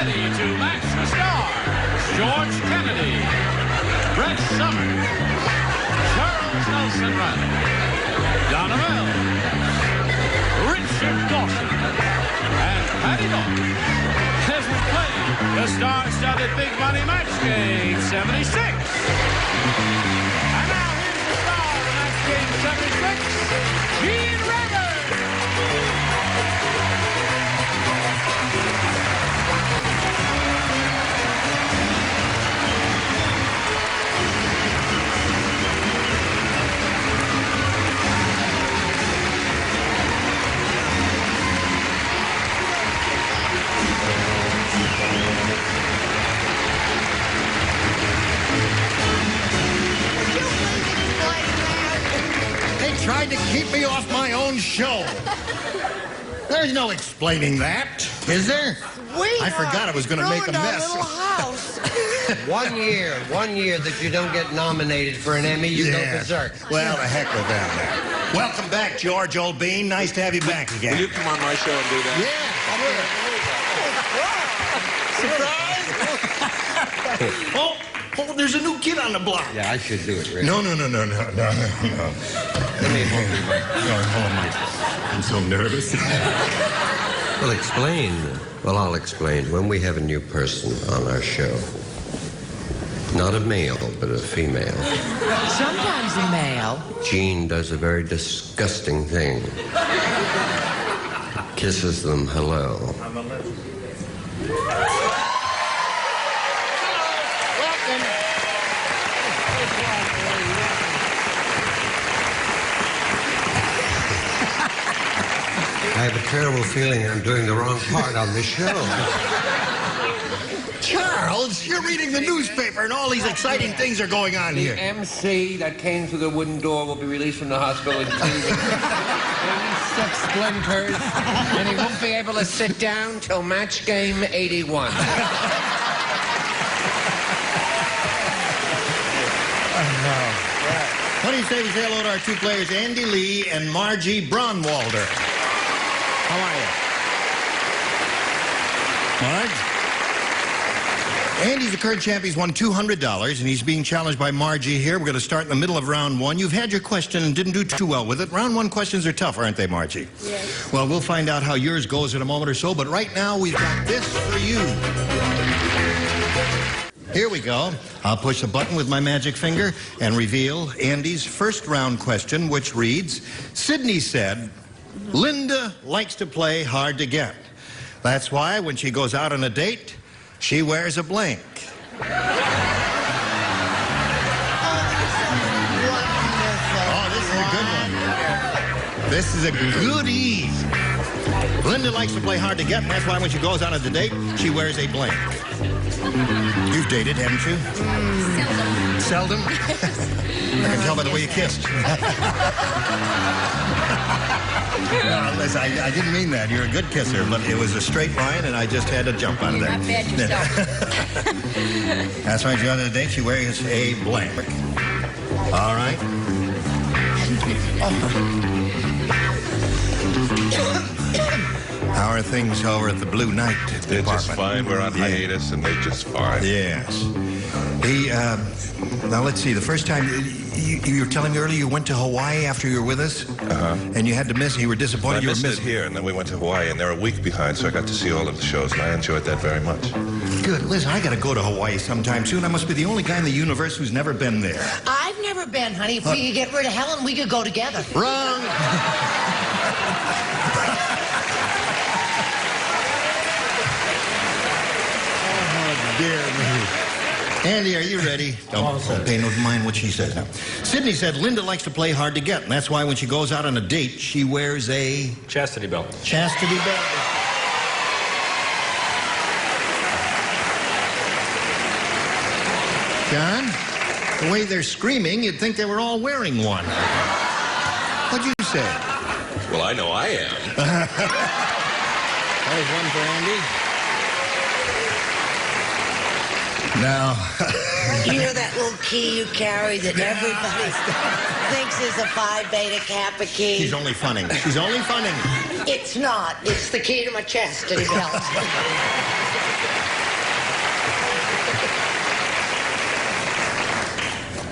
ready to match the stars. George Kennedy, Brett Summers, Charles Nelson Reilly, Donna, Richard Dawson, and Patti as we play the star-studded Big Money Match Game 76. And now here's the star of Match Game 76, Gene Rivers. Tried to keep me off my own show. There's no explaining that, is there? I forgot I was going to make a mess. One year that you don't get nominated for an Emmy, you go berserk. Well, the heck with that, man. Welcome back, George, old bean. Nice to have you back again. Will you come on my show and do that? Yeah, sure. Oh, there's a new kid on the block. Yeah, I should do it, Rick. No. Let me hold on. I'm so nervous. Well, explain. Well, I'll explain. When we have a new person on our show, not a male, but a female. Sometimes a male. Gene does a very disgusting thing. Kisses them hello. I have a terrible feeling I'm doing the wrong part on this show. Charles, you're reading the newspaper and all these exciting things are going on here. The MC that came through the wooden door will be released from the hospital in Cleveland. 86 splinters, and he won't be able to sit down till match game 81. What do you say we say hello to our two players, Andy Lee and Margie Braunwalder? How are you? Marge? Andy's the current champ. He's won $200, and he's being challenged by Margie here. We're going to start in the middle of round one. You've had your question and didn't do too well with it. Round one questions are tough, aren't they, Margie? Yes. Well, we'll find out how yours goes in a moment or so, but right now we've got this for you. Here we go. I'll push the button with my magic finger and reveal Andy's first round question, which reads, Sydney said, Linda likes to play hard to get. That's why when she goes out on a date, she wears a blank. Oh, this is a good one. This is a goodie. Linda likes to play hard to get, and that's why when she goes out on the date, she wears a blank. You've dated, haven't you? Seldom. Seldom? I can tell by the way you kissed. No, listen, I didn't mean that. You're a good kisser, but it was a straight line, and I just had to jump out of there. Not bad yourself. That's right. She on the date. She wears a blank. All right. How are things over at the Blue Knight They're department? just fine. We're on hiatus, and they're just fine. Yes. He, now let's see, the first time, you were telling me earlier you went to Hawaii after you were with us? And you had to miss, you were disappointed you were missed it missing. here, and then we went to Hawaii, and they're a week behind, so I got to see all of the shows, and I enjoyed that very much. Good. Listen, I got to go to Hawaii sometime soon. I must be the only guy in the universe who's never been there. I've never been, honey. If we could get rid of Helen, we could go together. Wrong. Dear me. Andy, are you ready? Don't pay no mind what she says now. Sydney said Linda likes to play hard to get, and that's why when she goes out on a date, she wears a... Chastity belt. Chastity belt. John, the way they're screaming, you'd think they were all wearing one. What'd you say? Well, I know I am. There's one for Andy. Now, You know that little key you carry that everybody thinks is a Phi Beta Kappa key? she's only funning. She's only funning. It's not. It's the key to my chastity belt.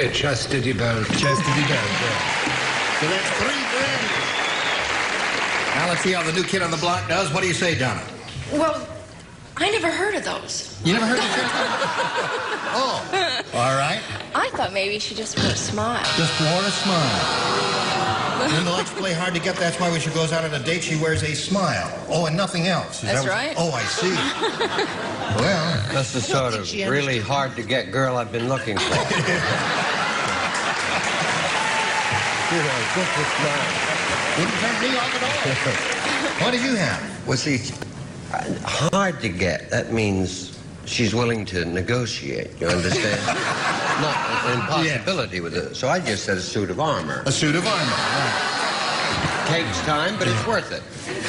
A chastity belt. Chastity belt, yeah. So that's $3 grand. Now let's see how the new kid on the block does. What do you say, Donna? Well, I never heard of those. You never heard of chastity? Oh, all right. I thought maybe she just wore a smile. Just wore a smile. Linda likes to play hard to get. That's why when she goes out on a date, she wears a smile. Oh, and nothing else. That's right. Oh, I see. Well, That's the sort of really hard to get girl I've been looking for. You know, just a smile. wouldn't turn me off at all. What did you have? Well, see, hard to get, that means she's willing to negotiate, you understand? Not an impossibility with it. So I just said a suit of armor. A suit of armor. Right. Takes time, but it's worth it.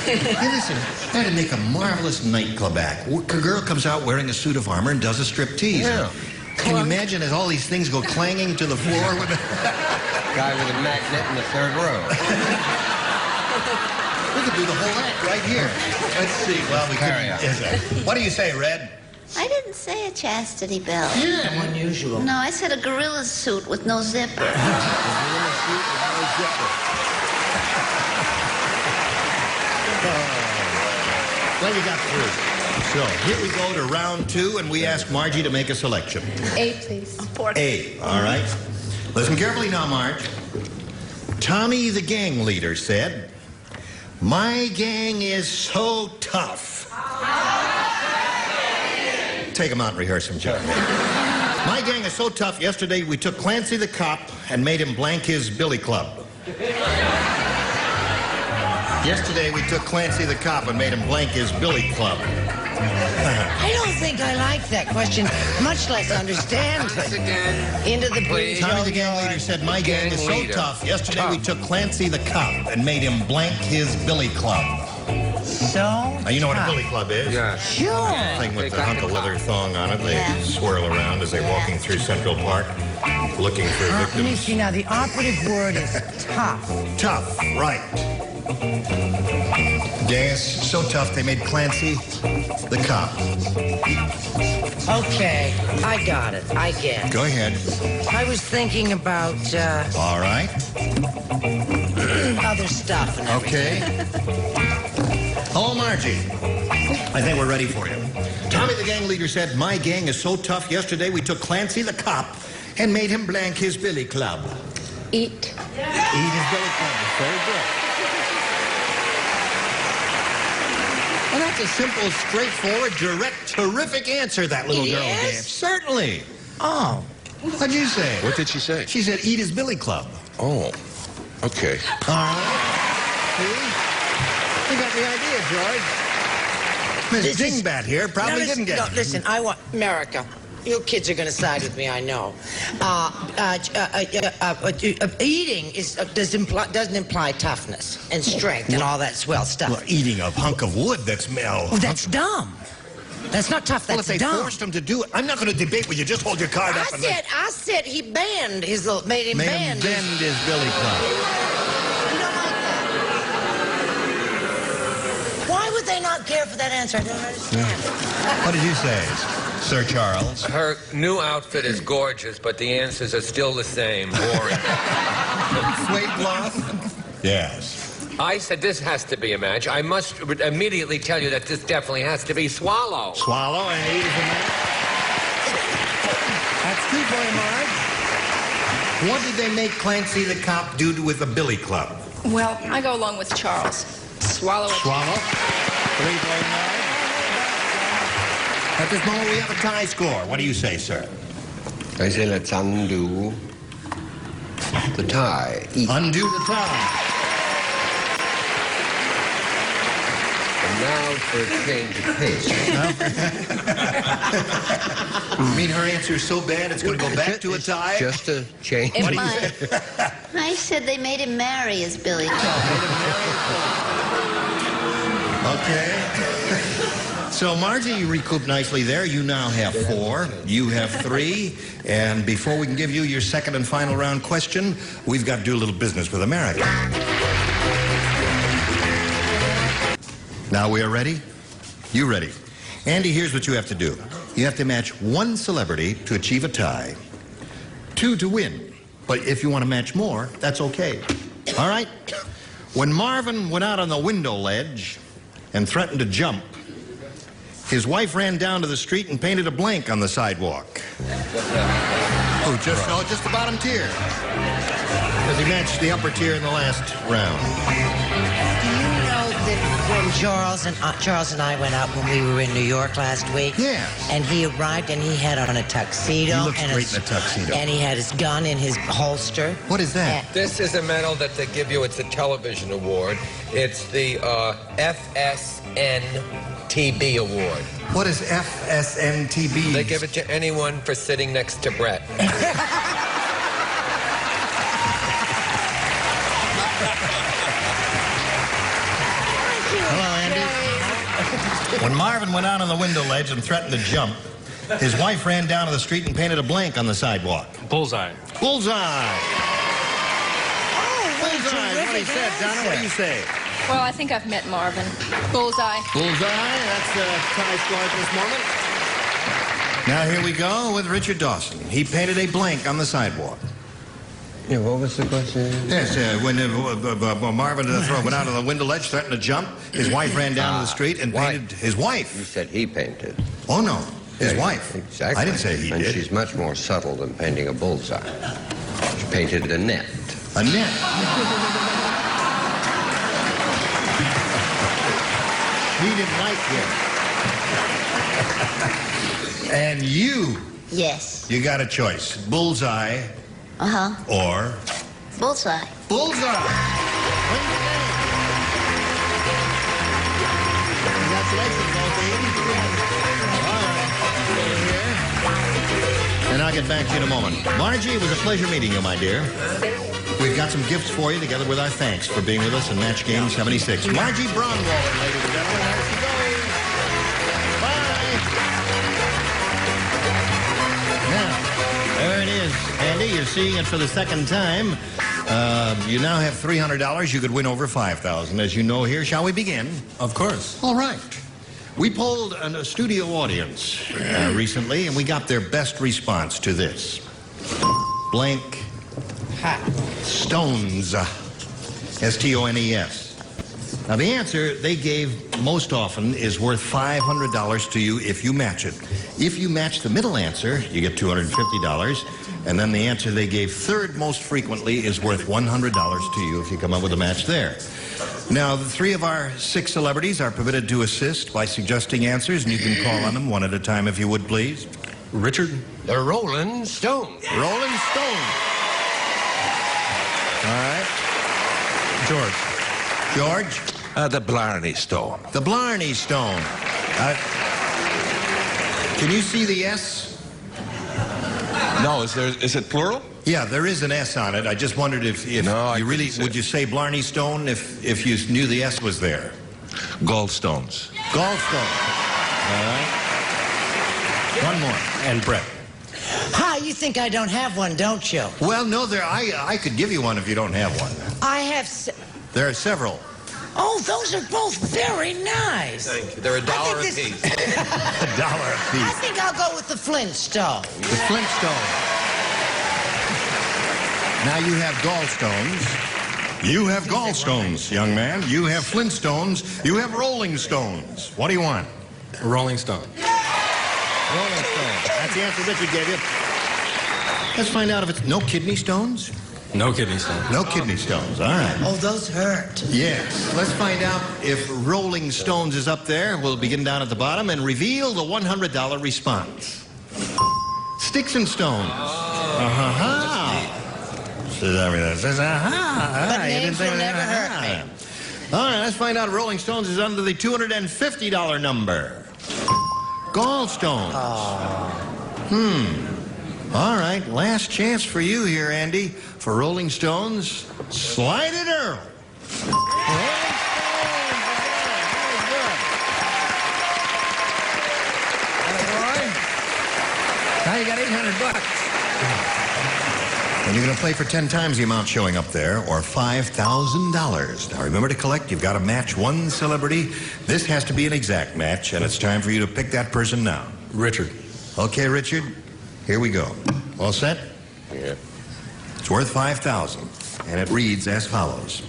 Hey, listen, that'd make a marvelous nightclub act. A girl comes out wearing a suit of armor and does a striptease. Yeah. Can you imagine as all these things go clanging to the floor with a Guy with a magnet in the third row. We could do the whole act right here. Let's see. Well, we could. What do you say, Red? I didn't say a chastity belt. Yeah. Unusual. No, I said a gorilla suit with no zipper. Well, you got through. So here we go to round 2, and we ask Margie to make a selection. A, please. A. All right. Listen carefully now, Marge. Tommy, the gang leader, said, "My gang is so tough." Take him out and rehearse him, Joe. "My gang is so tough. Yesterday we took Clancy the cop and made him blank his billy club." Yesterday we took Clancy the cop and made him blank his billy club. I don't think I like that question, much less understand it. Again. Into the Please. Tommy the gang leader said, "My gang is so leader. tough. Yesterday we took Clancy the cop and made him blank his billy club." So? Now, you know what a billy club is? Yeah. Sure. Thing with the hunk of leather thong on it. They swirl around as they're walking through Central Park, looking for Let me victims. see now. The operative word is tough. Tough, right. Yes, so tough they made Clancy the cop. Okay, I got it. I get it. Go ahead. I was thinking about, All right. other stuff and everything. Okay. Hello, Margie. I think we're ready for you. Tommy the gang leader said, "My gang is so tough. Yesterday we took Clancy the cop and made him blank his billy club." Eat. Eat his billy club. Very good. Well, that's a simple, straightforward, direct, terrific answer that little girl Yes? gave. Certainly. Oh. What'd you say? What did she say? She said, "Eat his billy club." Oh, okay. All right. See? You got the idea, George. Miss This is- Dingbat here probably didn't get it. Listen, I want America. You kids are going to side with me, I know. Eating doesn't imply toughness and strength and all that swell stuff. Well, eating a hunk of wood, that's That's dumb. That's not tough. Well, That's if they dumb. forced him to do it, I'm not going to debate with you. Just hold your card up and I said he banned his little, made him made him bend. bend his billy club. You don't like that. Why would they not care for that answer? I don't understand. What did you say, Sir Charles? Her new outfit is gorgeous, but the answers are still the same. Boring. Suede cloth? Yes. I said this has to be a match. I must immediately tell you that this definitely has to be Swallow. Swallow and eat as a man. That's two for you, Marge. What did they make Clancy the cop do with the billy club? Well, I go along with Charles. Swallow it. Swallow. 3 for you, Marge. At this moment, we have a tie score. What do you say, sir? I say let's undo the tie. Eat. Undo the tie. And now for a change of pace. You mean her answer is so bad it's going to go back to a tie? Just a change. It What do you might. say? I said they made him marry his Billy Club. Okay. So, Margie, you recouped nicely there. You now have 4. You have 3. And before we can give you your second and final round question, we've got to do a little business with America. Now we are ready? You ready? Andy, here's what you have to do. You have to match one celebrity to achieve a tie. 2 to win. But if you want to match more, that's okay. All right? When Marvin went out on the window ledge and threatened to jump, his wife ran down to the street and painted a blank on the sidewalk. Oh, just the bottom tier. Because he matched the upper tier in the last round. Do you know that when Charles and I went out when we were in New York last week? Yeah. And he arrived and he had on a tuxedo. He looks and great in a tuxedo. And he had his gun in his holster. What is that? This is a medal that they give you. It's a television award. It's the FSNTB award. What is FSNTB? They give it to anyone for sitting next to Brett. Hello, Andy. When Marvin went out on the window ledge and threatened to jump, his wife ran down to the street and painted a blank on the sidewalk. Bullseye. Bullseye. Oh, Bullseye. What he said, Donna. What do you say? Well, I think I've met Marvin. Bullseye. Bullseye. That's the tie score at this moment. Now here we go with Richard Dawson. He painted a blank on the sidewalk. Yeah, what was the question? Yes, when Marvin went out on the window ledge, threatened to jump, his wife ran down to the street and painted his wife. You said he painted. Oh, no. His Yeah, wife. Exactly. I didn't say he and did. she's much more subtle than painting a bullseye. She painted a net. A net. He didn't like him. And you Yes. got a choice. Bullseye Uh-huh. or... Bullseye. Bullseye! Win the game. Congratulations, Dawson. All right. Over here. And I'll get back to you in a moment. Margie, it was a pleasure meeting you, my dear. We've got some gifts for you, together with our thanks for being with us in Match Game 76. Margie Braunwald, ladies and gentlemen. There she goes. Bye. Now, there it is, Andy. You're seeing it for the second time. You now have $300. You could win over $5,000, as you know here. Shall we begin? Of course. All right. We polled a studio audience recently, and we got their best response to this. Blank stones. S-T-O-N-E-S. Now, the answer they gave most often is worth $500 to you if you match it. If you match the middle answer, you get $250. And then the answer they gave third most frequently is worth $100 to you if you come up with a match there. Now, the 3 of our 6 celebrities are permitted to assist by suggesting answers, and you can call on them one at a time if you would, please. Richard. The Rolling Stones. Rolling Stone. All right. George. The Blarney Stone. The Blarney Stone. Can you see the S? No, is it plural? Yeah, there is an S on it. I just wondered if No, you really couldn't would you say Blarney Stone if you knew the S was there? Gallstones. Gallstone. All right. One more. And Brett. Hi, you think I don't have one, don't you? Well, no, I could give you one if you don't have one. I have... There are several. Oh, those are both very nice. Thank you. They're $1 a this- piece. $1 a I piece. think I'll go with the Flintstone. The Flintstone. Now you have gallstones. You have gallstones, young man. You have Flintstones. You have Rolling Stones. What do you want? Rolling Stone. Rolling Stone. That's the answer Richard gave you. Let's find out if it's no kidney stones. No kidney stone. No kidney stones. All right. Oh, those hurt. Yes. Let's find out if Rolling Stones is up there. We'll begin down at the bottom and reveal the $100 response. Sticks and Stones. Uh-huh. Says everything. Says, aha. But names will never hurt me. All right, let's find out Rolling Stones is under the $250 number. Gallstones. All right, last chance for you here, Andy. For Rolling Stones, Slide It Earl. Rolling Stones. Very good. Boy. Now you got $800. And you're going to play for 10 times the amount showing up there, or $5,000. Now remember to collect. You've got to match one celebrity. This has to be an exact match, and it's time for you to pick that person now. Richard. Okay, Richard, here we go. All set? Yeah. It's worth $5,000, and it reads as follows.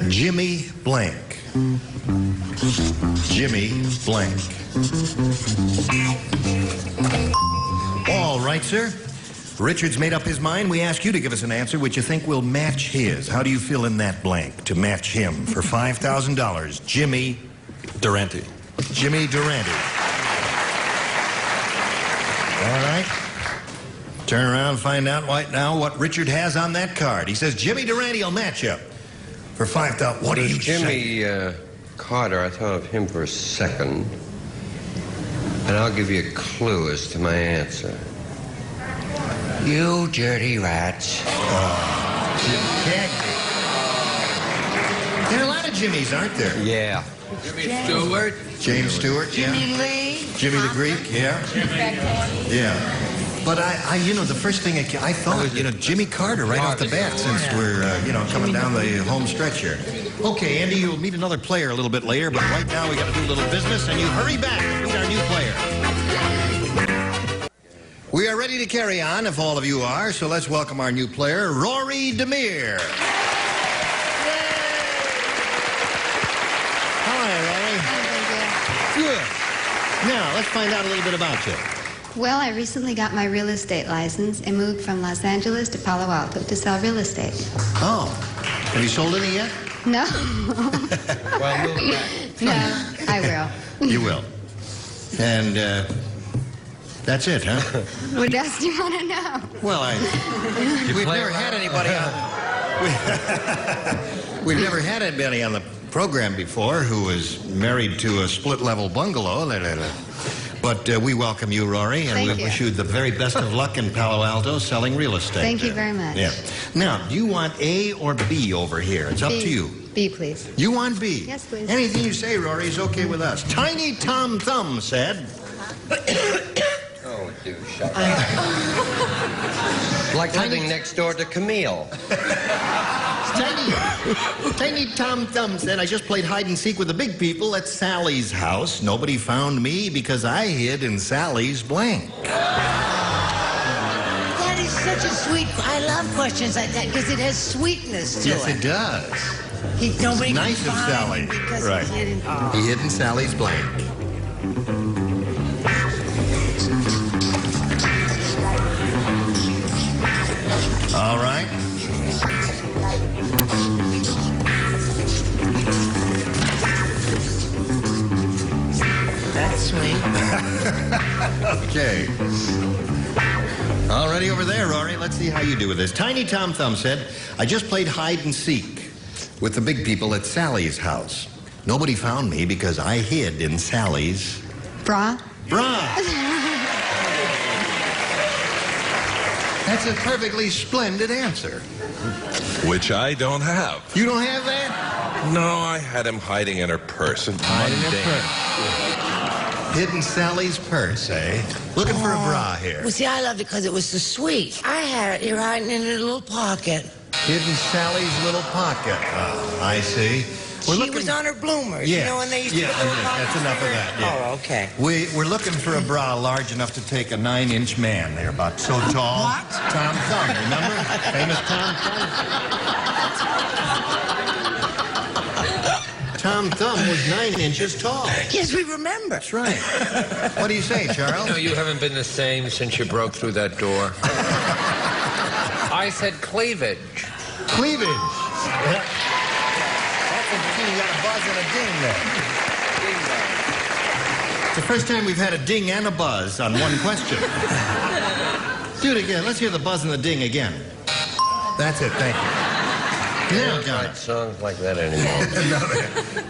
Jimmy Blank. Jimmy Blank. All right, sir. Richard's made up his mind. We ask you to give us an answer which you think will match his. How do you fill in that blank to match him for $5,000? Jimmy Durante. Jimmy Durante. All right. Turn around and find out right now what Richard has on that card. He says Jimmy Durante will match you for $5,000. What do you say? Jimmy Carter, I thought of him for a second. And I'll give you a clue as to my answer. You dirty rats. Jim Cagney. There are a lot of Jimmys, aren't there? Yeah. Jimmy Stewart. James Stewart, yeah. Jimmy Lee. Jimmy the Greek, yeah. Yeah. But you know, the first thing I thought, Jimmy Carter right off the bat, since we're, coming down the home stretch here. Okay, Andy, you'll meet another player a little bit later, but right now we got to do a little business, and you hurry back and meet our new player. We are ready to carry on, if all of you are, so let's welcome our new player, Rory Demir. Hi, Rory. Good. Now, let's find out a little bit about you. Well, I recently got my real estate license and moved from Los Angeles to Palo Alto to sell real estate. Oh. Have you sold any yet? No. Well, move back. No, I will. You will. And, that's it, huh? What else do you want to know? Well, we've never had anybody on... We've never had anybody on the program before who was married to a split-level bungalow. But we welcome you, Rory, and we wish you the very best of luck in Palo Alto selling real estate. Thank you very much. Yeah. Now, do you want A or B over here? It's up to you. B, please. You want B? Yes, please. Anything you say, Rory, is okay with us. Tiny Tom Thumb said... Oh, dude, shut up. Like living next door to Camille. Tiny Tom Thumb said, I just played hide and seek with the big people at Sally's house. Nobody found me because I hid in Sally's blank. That is such a sweet... I love questions like that because it has sweetness to Yes, it. it does. Nobody Nice can of find Sally. him because Right. he hid in... He hid in Sally's blank. All right. That's sweet. Okay. All righty over there, Rory. Let's see how you do with this. Tiny Tom Thumb said, I just played hide and seek with the big people at Sally's house. Nobody found me because I hid in Sally's... Bra? bra. That's a perfectly splendid answer. Which I don't have. You don't have that? No, I had him hiding in her purse. Hiding in her purse. Hidden Sally's purse, eh? Looking for a bra here. Well, see, I loved it because it was so sweet. I had it here hiding in a little pocket. Hidden Sally's little pocket. Oh, I see. She was on her bloomers, Yeah. you know, when they used to put Yeah, that's enough of that. Yeah. Oh, okay. We're looking for a bra large enough to take a 9-inch man. They're about so tall. What? Tom Thumb, remember? Famous Tom Thumb. Tom Thumb was 9 inches tall. Yes, we remember. That's right. What do you say, Charles? No, you haven't been the same since you broke through that door. I said cleavage. Cleavage. Yeah. That's interesting. You got a buzz and a ding there. It's the first time we've had a ding and a buzz on one question. Do it again. Let's hear the buzz and the ding again. That's it. Thank you. Now, Don't Donna. write songs like that anymore.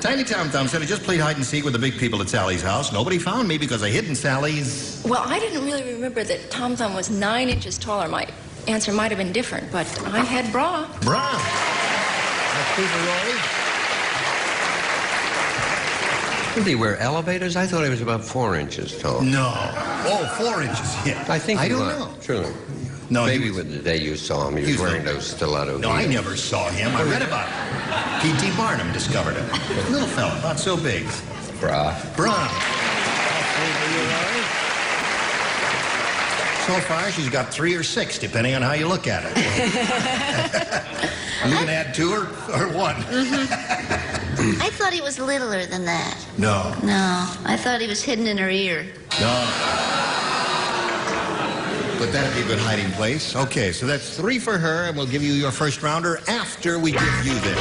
Tiny Tom Thumb said, I just played hide and seek with the big people at Sally's house. Nobody found me because I hid in Sally's... Well, I didn't really remember that Tom Thumb was 9 inches taller. My answer might have been different, but I had bra. Bra. That's super, Rory. Did he wear elevators? I thought he was about 4 inches tall. No. Oh, 4 inches. Yeah. I think I he don't was. know. Truly. No, Maybe he was, with the day you saw him, he was wearing those stiletto No, I heels. never saw him. I read about it. P.T. Barnum discovered it. Little fella, about so big. Bra. Bra. So so far, she's got 3 or 6, depending on how you look at it. Are you going to add 2 or 1? I thought he was littler than that. No. No, I thought he was hidden in her ear. No. But that'd be a good hiding place. Okay, so that's 3 for her, and we'll give you your first rounder after we give you this.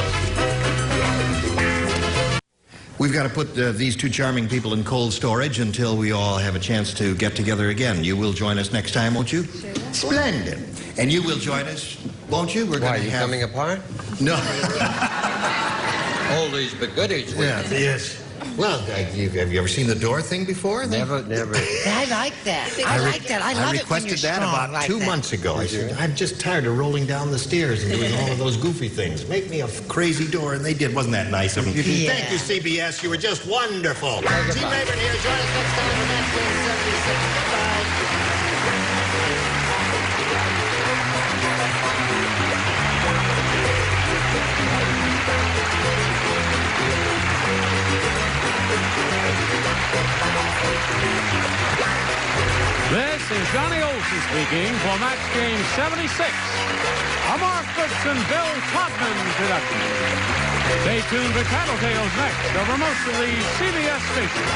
We've got to put these 2 charming people in cold storage until we all have a chance to get together again. You will join us next time, won't you? Sure. Splendid. And you will join us, won't you? Why, are you coming apart? No. Oldies but goodies. Yeah, yes. Well, have you ever seen the door thing before? Never. I like that. I like that. I love it when you're requested that strong about like 2 that. months ago. I said, I'm just tired of rolling down the stairs and doing all of those goofy things. Make me a crazy door, and they did. Wasn't that nice of them? Yeah. Thank you, CBS. You were just wonderful. Gene Rayburn here. Join us next time for Match Game 76. Bye. This is Johnny Olson speaking for Match Game 76, a Mark Goodson, Bill Todman production. Stay tuned for Tattletales next over most of the CBS stations.